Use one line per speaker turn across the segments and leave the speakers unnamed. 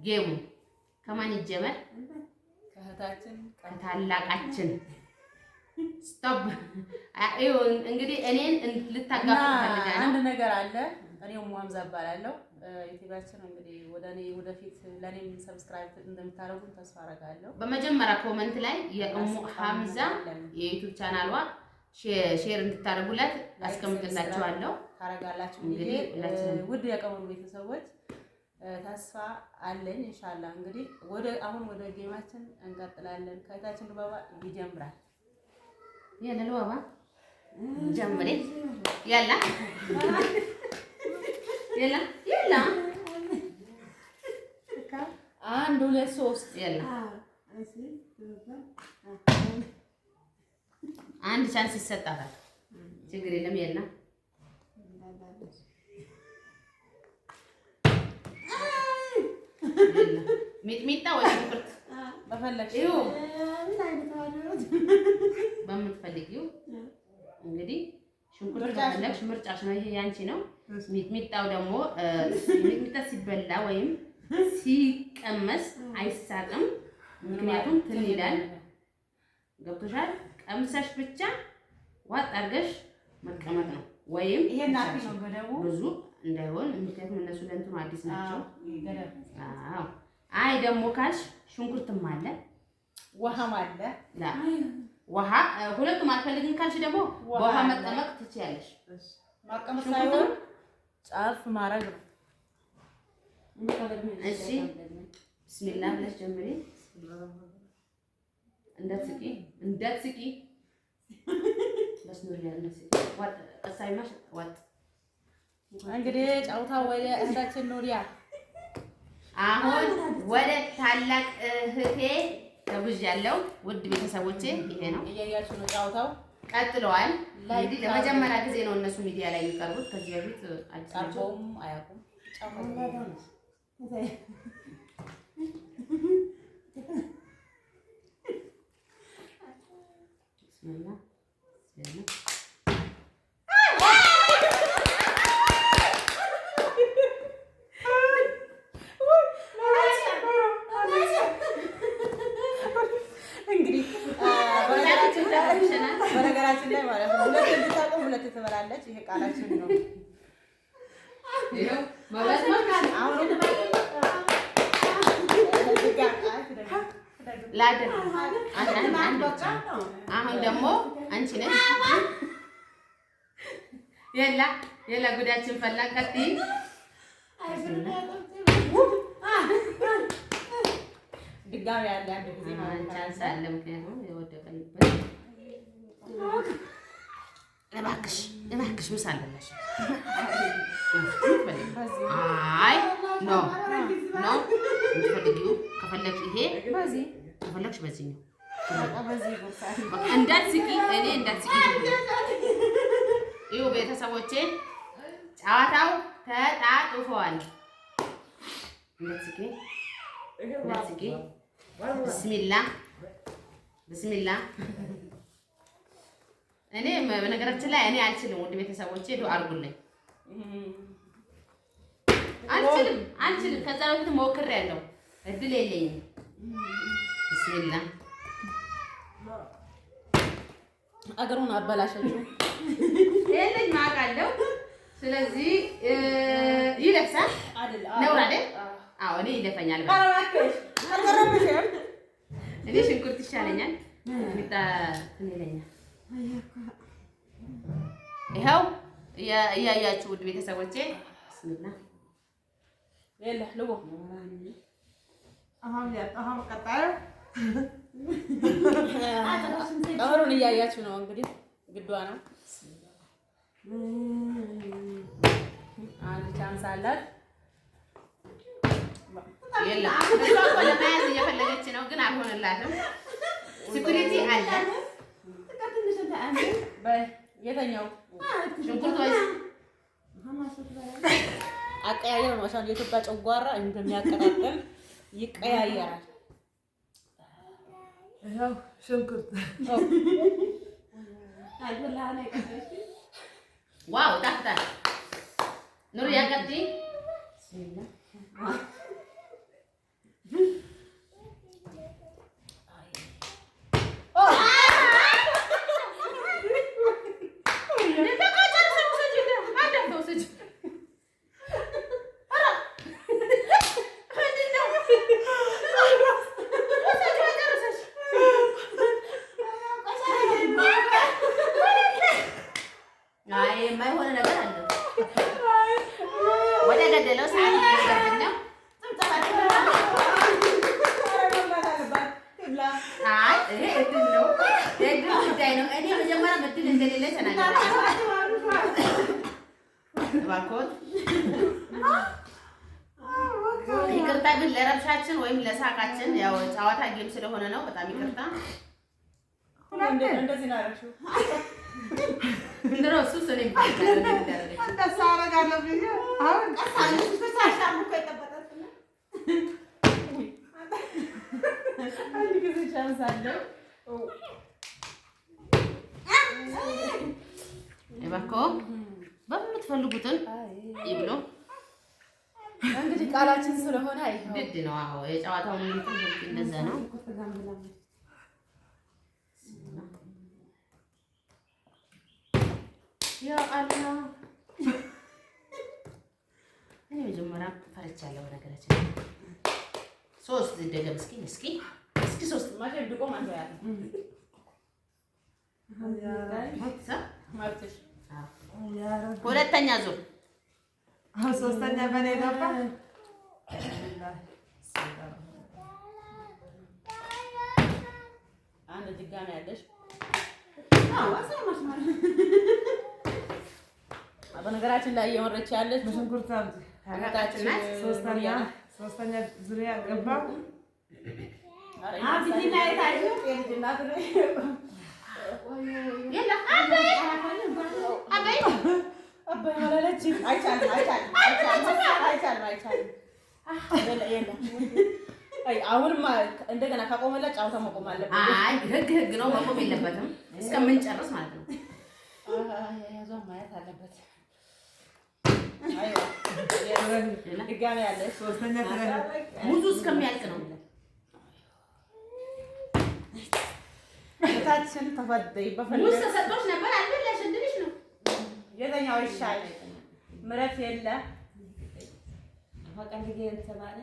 ጌሙ ከማን ይጀመር? ከታላቃችን ስቶፕ። አይው እንግዲህ እኔን ልታጋፉ ፈልጋለሁ።
አንድ ነገር አለ። እኔው ሙሐምዛ እባላለሁ። ዩቲዩባችን እንግዲህ ወደኔ ወደፊት ለኔም ሰብስክራይብ እንደምታደርጉን ተስፋ አደርጋለሁ።
በመጀመሪያ ኮሜንት ላይ የኡሙ ሐምዛ የዩቲዩብ ቻናሏ ሼር እንድታደርጉላት አስቀምጥላችኋለሁ።
ታረጋላችሁ እንግዲህ ውድ የቀመሩ ቤተሰቦች ተስፋ አለኝ ኢንሻአላህ። እንግዲህ ወደ ጌማችን እንቀጥላለን። ከታችን ባባ ይጀምራል።
ያለ ባባ ጀምሬ ያላ يلا يلا
1 2 3
يلا አንድ ቻንስ ይሰጣታል ችግር የለም يلا ሚጥሚጣ ወይ ሽንኩርት
በፈለግሽው
በምትፈልጊው እንግዲህ ሽንኩርት ከፈለግሽ ምርጫሽ ነው። ይሄ ያንቺ ነው። ሚጥሚጣው ደግሞ ሚጥሚጣ ሲበላ ወይም ሲቀመስ አይሳቅም። ምክንያቱም ትን ይላል። ገብቶሻል? ቀምሰሽ ብቻ ዋጥ አድርገሽ መቀመጥ ነው። ወይም
ይሄን አጥቂ ነው ገደቡ
ብዙ እንዳይሆን ምክንያቱም እነሱ ለእንትኑ አዲስ ናቸው። አዎ አይ ደግሞ ካልሽ ሽንኩርትም አለ
ውሃም አለ
ላ ውሃ ሁለቱም አልፈልግም ካልሽ ደግሞ ውሃ መጠመቅ ትችያለሽ።
ማቀመጥ ሳይሆን ጫፍ ማረግ ነው።
እሺ ቢስሚላህ ብለሽ ጀምሪ። እንዳትስቂ በስኖር ያለሽ ወጥ ቀሳይማሽ ወጥ
እንግዲህ ጫውታ ወደ እህታችን ኑሪያ
አሁን ወደ ታላቅ እህቴ ተጉዣለሁ። ውድ ቤተሰቦቼ ይሄ ነው
እያያችሁ ነው። ጫውታው
ቀጥለዋል። እንግዲህ ለመጀመሪያ ጊዜ ነው እነሱ ሚዲያ ላይ የሚቀርቡት። ከዚህ በፊት
ቀርቦም አያውቁም። በነገራችን ላይ ማለት ነው ሁለት እንድታቆም ሁለት ትበላለች። ይሄ ቃላችን ነው።
ይሄው ማለት ነው። አሁን ደግሞ አንቺ ነሽ። የላ ጉዳችን ፈላ። ቀጥይ
ድጋሚ ያለ አንድ ጊዜ ማለት
ቻንስ አለ። ምክንያቱም የወደቀንበት እባክሽ ምስ አለላሽ። አይ ኖ የምትፈልጊው ከፈለግሽ ይሄ ከፈለግሽ በዚህ ነው። እንዳትስቂ እኔ እንዳትስቂ። ይኸው ቤተሰቦቼ ጨዋታው ተጣጥፏል። እንዳትስቂ ብስሚላ እኔ በነገራችን ላይ እኔ አልችልም። ውድ ቤተሰቦቼ ዱአ አድርጉልኝ። አልችልም። ከዛ በፊት ሞክሬያለሁ፣ እድል የለኝም። ብስሚላ
አገሩን አበላሸችው።
የለኝ ማውቃለሁ። ስለዚህ ይለብሳል ነው አይደል? አዎ እኔ ይለፈኛል። እኔ ሽንኩርት ይሻለኛል። ሚጣ ይለኛል። ይኸው እያያችሁ ውድ ቤተሰቦቼ ብስሚላ
አሁን እያያችሁ ነው። እንግዲህ ግዷ ነው። አንድ ቻንስ አላት።
የለም እሷ እኮ ለመያዝ እየፈለገች ነው፣ ግን አልሆነላትም። ሲኩሪቲ አለ።
የተኛው
ሽንኩርት ወይስ
አቀያየር ነው። ማሻአላ የኢትዮጵያ ጨጓራ እንደሚያቀጣጥል ይቀያየራል።
ይኸው ሽንኩርት
ዋው ጣፍጣል። ኑሪያ ቀጥይ። ነው። እኔ መጀመሪያ በድል እንደሌለ ተናግሬያለሁ። እባክዎት ይቅርታ ግን ለረብሻችን ወይም ለሳቃችን ያው ጨዋታ ጌም ስለሆነ ነው። በጣም ይቅርታ።
እንደዚህ ነው ያደረግሽው።
እንደው እሱ ስለኝ
እንደዛ አደርጋለሁ ብዬ አሁን ቀሳንሽ ተሳሻም እኮ ይጠበጣል።
አንድ ጊዜ ቻንስ አለው።
እባክዎ በምትፈልጉትን ይብሉ።
እንግዲህ ቃላችን ስለሆነ
ግድ ነው። አዎ የጨዋታው እንትን እንደዛ ነው። ያ አላህ እኔ መጀመሪያ ፈርቻለሁ። ነገራችን ሶስት እንደገም እስኪ ሶስት
ማለት ድቆ ማለት ያለ
ሁለተኛ ዙር
ሶስተኛ በኔ ገባ።
አንድ ድጋሚ ያለሽ በነገራችን ላይ እየወረች ያለች
በሽንኩርት ሶስተኛ ዙሪያ ገባ።
አሁንም እንደገና ካቆመላ ጫውታ መቆም አለበት።
አይ ህግ ነው፣ መቆም የለበትም እስከምንጨርስ ማለት ነው።
ያዟን ማየት አለበት። አይዋ ድጋሚ ያለሽ
ሶስተኛ
ሙዙ እስከሚያልቅ ነው።
ታችን ተፈደይ
ሙዝ ተሰጥቶሽ ነበር አልበላሽ እንድልሽ ነው።
የተኛው ይሻል ምረት የለ
ፈቀንዲጌ ተባለ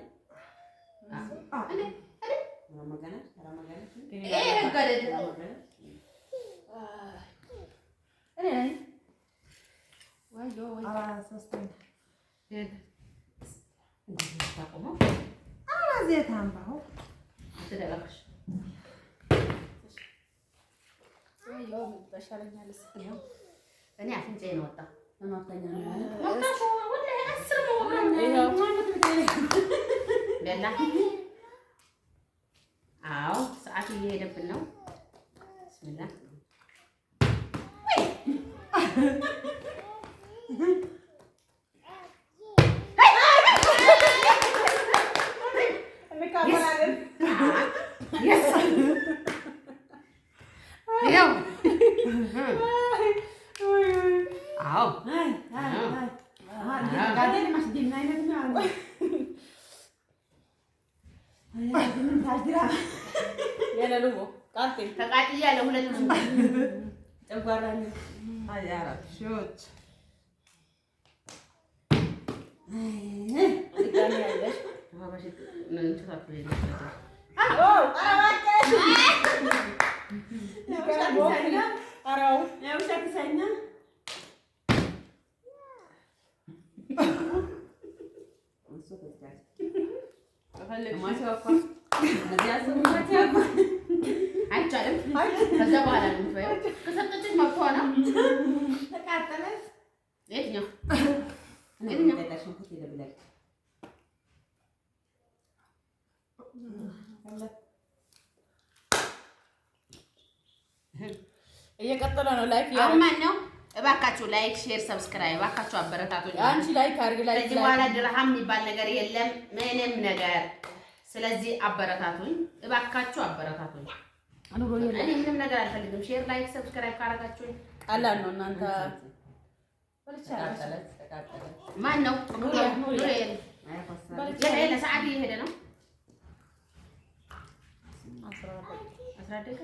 እኔ አፍንጫዬ ነው ወጣ። በላ አዎ ሰዓት እየሄደብን ነው። ብስሚላ ተቃጥያለሁ። ሁለቱም
ጨጓራኝ አያራት ሾት
ድጋሚ ያለሽ
አይቻልም። ከዛ በኋላ ነው የምትበይው። ከሰጠችሽ መብቷ ነው።
ተቃጠለ።
የትኛው
እየቀጠለ ነው። ላይክ
ያማን ነው። እባካችሁ ላይክ፣ ሼር፣ ሰብስክራይብ እባካችሁ አበረታቶኝ።
አንቺ ላይክ አድርግ። ላይክ
ከዚህ በኋላ ድርሃም የሚባል ነገር የለም ምንም ነገር። ስለዚህ አበረታቶኝ እባካችሁ አበረታቶኝ። እኔ ምንም ነገር አልፈልግም። ሼር፣ ላይክ፣ ሰብስክራይብ ካረጋችሁኝ
ቀላል ነው። እናንተ
ማን ነው ለሰዓት እየሄደ ነው። 10 ደቂቃ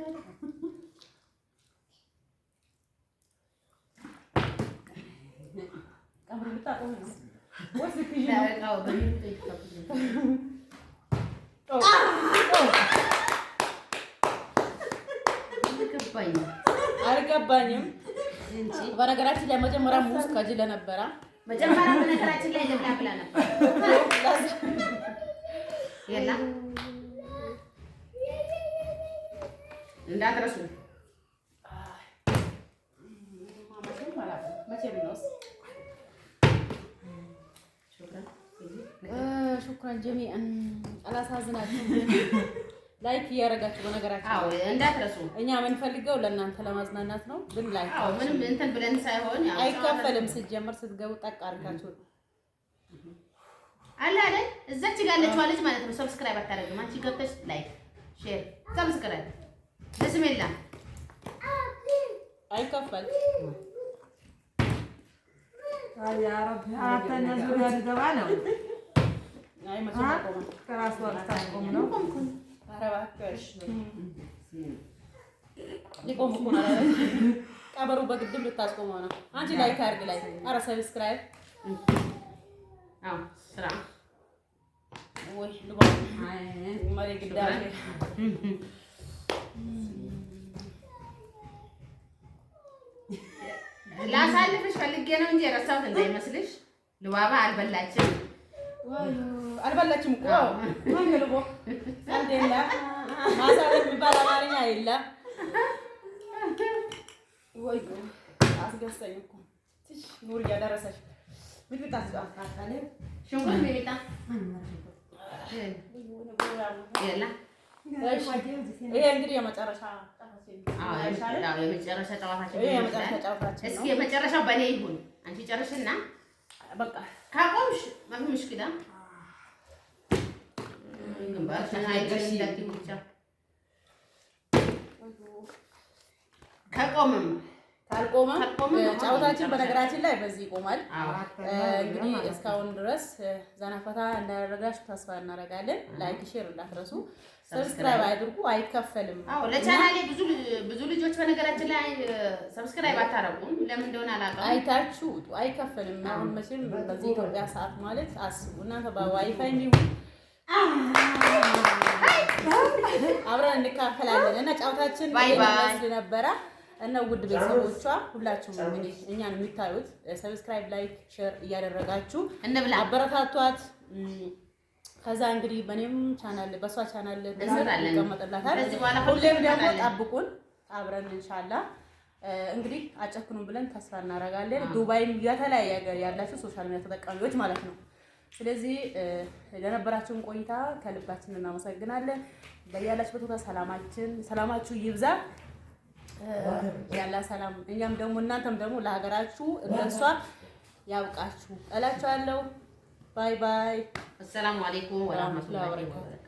አልገባኝም። በነገራችን ላይ መጀመሪያ ሙዝ ከጅለ ነበረ።
መጀመሪያ በነገራችን ላይ ለብላ ብላ ነበር። የላ እንዳትረሱ
ሹክራን ጀሚአን አላሳዝናችሁ። ላይክ እያደረጋችሁ በነገራችሁ
አዎ እንዳትረሱ።
እኛ የምንፈልገው ለእናንተ ለማዝናናት ነው። ግን ላይክ
አዎ ምንም እንትን ብለን ሳይሆን ያው
አይከፈልም። ስትጀምር ስትገቡ ጠቅ አድርጋችሁ
አለ አይደል? እዛች ጋር ያለችው ልጅ ማለት ነው። ሰብስክራይብ አታደርግም አንቺ ገብተሽ ላይክ ሼር ሰብስክራይብ በስሜላ
አይከፈል
ያ ረብ አተነ ዙሪያ ሊገባ ነው።
አይ መቼም
ከራስ ወጣ ነው
አረባከሽ ሊቆም እኮ ነው። ቀበሩ በግድም ልታስቆመው ነው። አንቺ ላይክ አድርግ ላይ አረ ሰብስክራይብ
አዎ ስራ
ወይ ልቆ ማሪ ግዳጅ
ላሳልፍሽ ፈልጌ ነው እንጂ ረሳሁት እንዳይመስልሽ። ልባባ አልበላችም
አልበላችም እኮ ማን ልቦ አንዴላ ማሳለፍ የሚባል አማርኛ የለም። ወይ አስገሰኝ እኮ ትሽ ኑር ያደረሰሽ ቢቢታ አታካለ
ሽንኩርት ቢቢታ የላ
ይሄ እንግዲህ የመጨረሻ
የመጨረሻ ጨዋታችን
ይሄ የመጨረሻ ጨዋታችን ነው።
እስኪ የመጨረሻው በኔ ይሁን። አንቺ ጨርሽና
በቃ
ካቆምሽ ማፊ ሙሽኪላ ግንባርሽን አይደሽ እንዳትይ ብቻ ከቆምም
ካልቆመ ጨዋታችን በነገራችን ላይ በዚህ ይቆማል። እንግዲህ እስካሁን ድረስ ዘናፈታ እንዳደረጋችሁ ተስፋ እናደርጋለን። ላይክ ሼር እንዳትረሱ፣ ሰብስክራይብ አድርጉ። አይከፈልም።
አዎ ለቻናሌ ብዙ ልጆች በነገራችን ላይ ሰብስክራይብ አታረጉም። ለምን እንደሆነ አላውቅም።
አይታችሁ አይከፈልም። አሁን መቼም በዚህ ኢትዮጵያ ሰዓት ማለት አስቡ እናንተ በዋይፋይ የሚሆን አብረን እንካፈላለን እና ጨዋታችን ይመስል ነበረ። እና ውድ ቤተሰቦቿ ሁላችሁም እንግዲህ እኛን የምታዩት ሰብስክራይብ ላይክ ሼር እያደረጋችሁ
እንብላ
አበረታቷት። ከዛ እንግዲህ በኔም ቻናል በሷ ቻናል ይቀመጥላታል። ሁሌም ደግሞ ጠብቁን አብረን ኢንሻአላህ እንግዲህ አጨክኑን ብለን ተስፋ እናደርጋለን። ዱባይም የተለያየ ሀገር ያላችሁ ሶሻል ሚዲያ ተጠቃሚዎች ማለት ነው። ስለዚህ ለነበራችሁን ቆይታ ከልባችን እናመሰግናለን። በያላችሁበት ቦታ ሰላማችሁ ይብዛ። ያላ ሰላም እኛም ደግሞ እናንተም ደግሞ ለሀገራችሁ እንደሷ ያውቃችሁ እላችኋለሁ። ባይ ባይ።
አሰላሙ አለይኩም ወራህመቱላሂ ወበረካቱ።